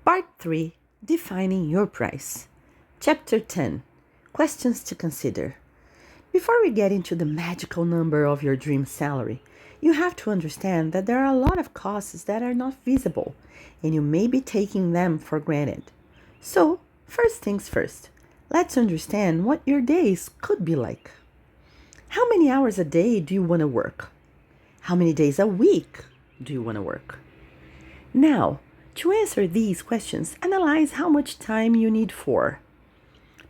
Part 3, Defining Your Price. Chapter 10, Questions to Consider. Before we get into the magical number of your dream salary, you have to understand that there are a lot of costs that are not visible, and you may be taking them for granted. So, first things first, let's understand what your days could be like. How many hours a day do you want to work? How many days a week do you want to work? Now, to answer these questions, analyze how much time you need for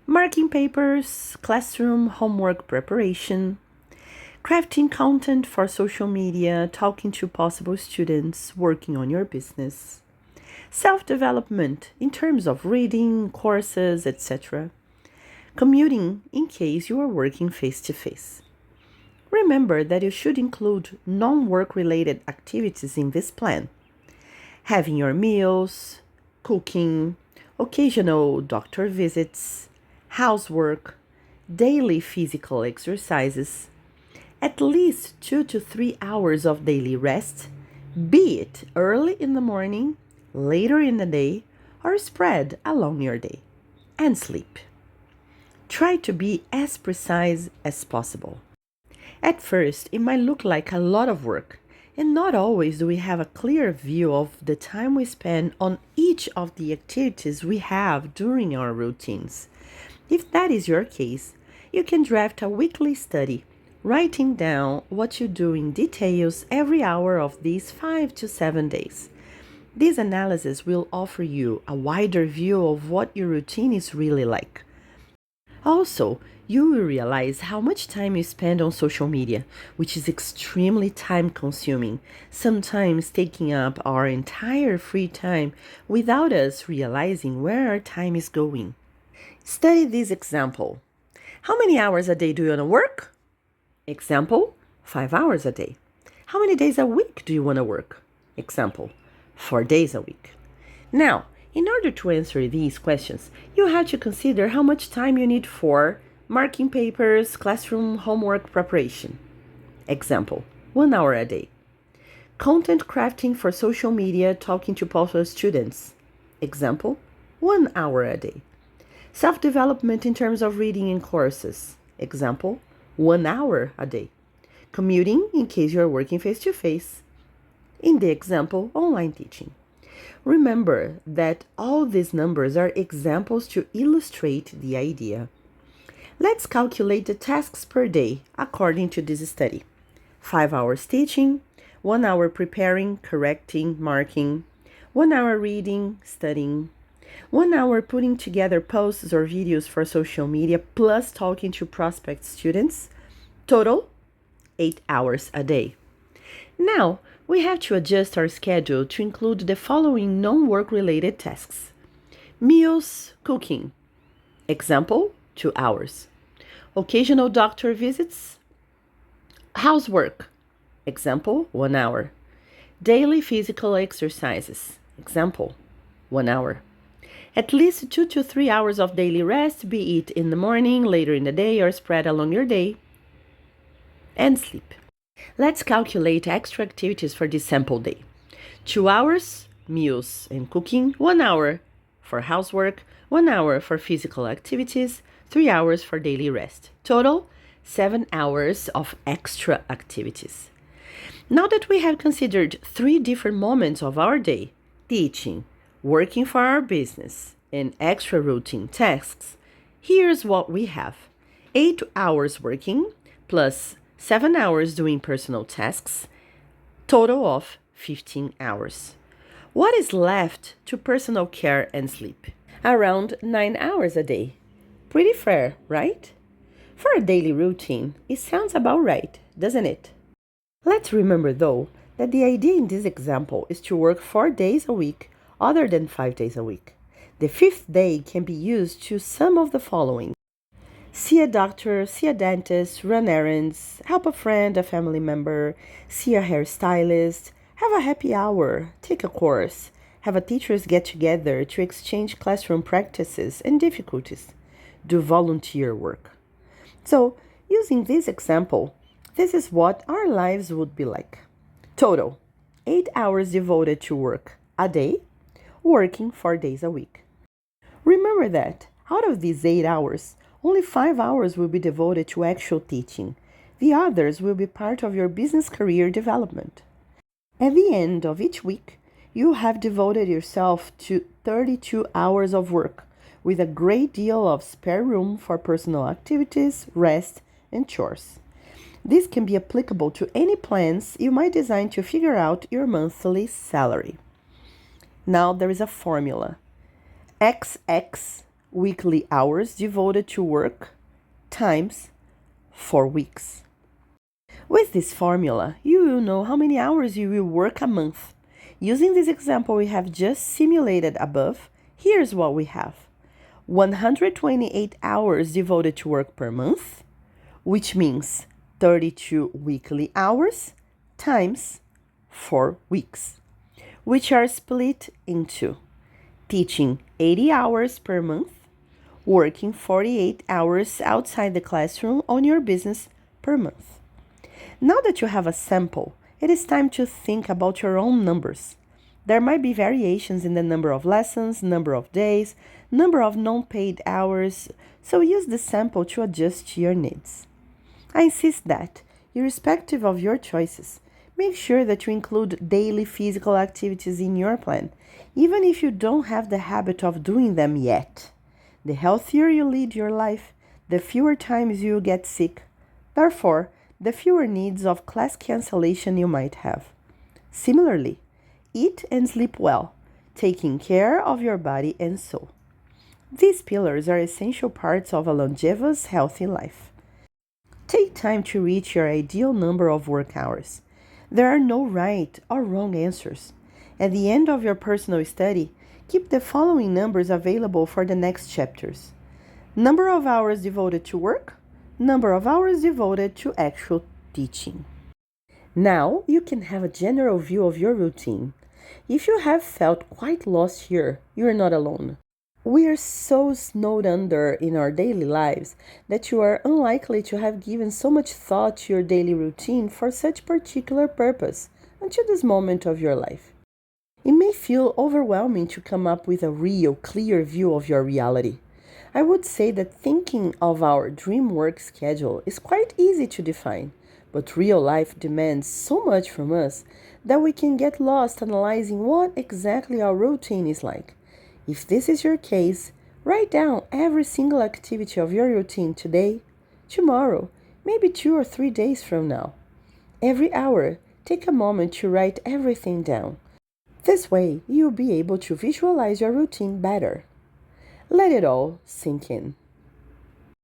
marking papers, classroom homework preparation, crafting content for social media, talking to possible students, working on your business, self-development in terms of reading, courses, etc., commuting in case you are working face-to-face. Remember that you should include non-work related activities in this plan. Having your meals, cooking, occasional doctor visits, housework, daily physical exercises, at least 2 to 3 hours of daily rest, be it early in the morning, later in the day, or spread along your day, and sleep. Try to be as precise as possible. At first, it might look like a lot of work, and not always do we have a clear view of the time we spend on each of the activities we have during our routines. If that is your case, you can draft a weekly study, writing down what you do in details every hour of these 5 to 7 days. This analysis will offer you a wider view of what your routine is really like. Also, you will realize how much time you spend on social media, which is extremely time-consuming, sometimes taking up our entire free time without us realizing where our time is going. Study this example. How many hours a day do you want to work? Example, 5 hours a day. How many days a week do you want to work? Example, 4 days a week. Now, in order to answer these questions, you have to consider how much time you need for marking papers, classroom homework preparation. Example, 1 hour a day. Content crafting for social media, talking to possible students. Example, 1 hour a day. Self-development in terms of reading and courses. Example, 1 hour a day. Commuting in case you are working face-to-face. In the example, online teaching. Remember that all these numbers are examples to illustrate the idea. Let's calculate the tasks per day according to this study. 5 hours teaching, 1 hour preparing, correcting, marking, 1 hour reading, studying, 1 hour putting together posts or videos for social media plus talking to prospect students. Total, 8 hours a day. Now, we have to adjust our schedule to include the following non-work related tasks. Meals, cooking. Example, 2 hours. Occasional doctor visits. Housework. Example, 1 hour. Daily physical exercises. Example, 1 hour. At least 2 to 3 hours of daily rest, be it in the morning, later in the day, or spread along your day. And sleep. Let's calculate extra activities for this sample day. 2 hours, meals and cooking, 1 hour for housework, 1 hour for physical activities, 3 hours for daily rest. Total, 7 hours of extra activities. Now that we have considered 3 different moments of our day, teaching, working for our business, and extra routine tasks, here's what we have. 8 hours working plus 7 hours doing personal tasks, total of 15 hours. What is left to personal care and sleep? Around 9 hours a day. Pretty fair, right? For a daily routine, it sounds about right, doesn't it? Let's remember, though, that the idea in this example is to work 4 days a week other than 5 days a week. The 5th day can be used to some of the following. See a doctor, see a dentist, run errands, help a friend, a family member, see a hairstylist, have a happy hour, take a course, have a teachers get together to exchange classroom practices and difficulties, do volunteer work. So, using this example, this is what our lives would be like. Total, 8 hours devoted to work a day, working 4 days a week. Remember that out of these 8 hours, only 5 hours will be devoted to actual teaching. The others will be part of your business career development. At the end of each week, you have devoted yourself to 32 hours of work, with a great deal of spare room for personal activities, rest, and chores. This can be applicable to any plans you might design to figure out your monthly salary. Now there is a formula. XX weekly hours devoted to work times 4 weeks. With this formula, you will know how many hours you will work a month. Using this example we have just simulated above, here's what we have. 128 hours devoted to work per month, which means 32 weekly hours times 4 weeks, which are split into teaching 80 hours per month, working 48 hours outside the classroom on your business per month. Now that you have a sample, it is time to think about your own numbers. There might be variations in the number of lessons, number of days, number of non-paid hours, so use the sample to adjust to your needs. I insist that, irrespective of your choices, make sure that you include daily physical activities in your plan, even if you don't have the habit of doing them yet. The healthier you lead your life, the fewer times you get sick. Therefore, the fewer needs of class cancellation you might have. Similarly, eat and sleep well, taking care of your body and soul. These pillars are essential parts of a longevous, healthy life. Take time to reach your ideal number of work hours. There are no right or wrong answers. At the end of your personal study, keep the following numbers available for the next chapters. Number of hours devoted to work, number of hours devoted to actual teaching. Now you can have a general view of your routine. If you have felt quite lost here, you are not alone. We are so snowed under in our daily lives that you are unlikely to have given so much thought to your daily routine for such particular purpose until this moment of your life. It may feel overwhelming to come up with a real, clear view of your reality. I would say that thinking of our dream work schedule is quite easy to define, but real life demands so much from us that we can get lost analyzing what exactly our routine is like. If this is your case, write down every single activity of your routine today, tomorrow, maybe 2 or 3 days from now. Every hour, take a moment to write everything down. This way, you'll be able to visualize your routine better. Let it all sink in.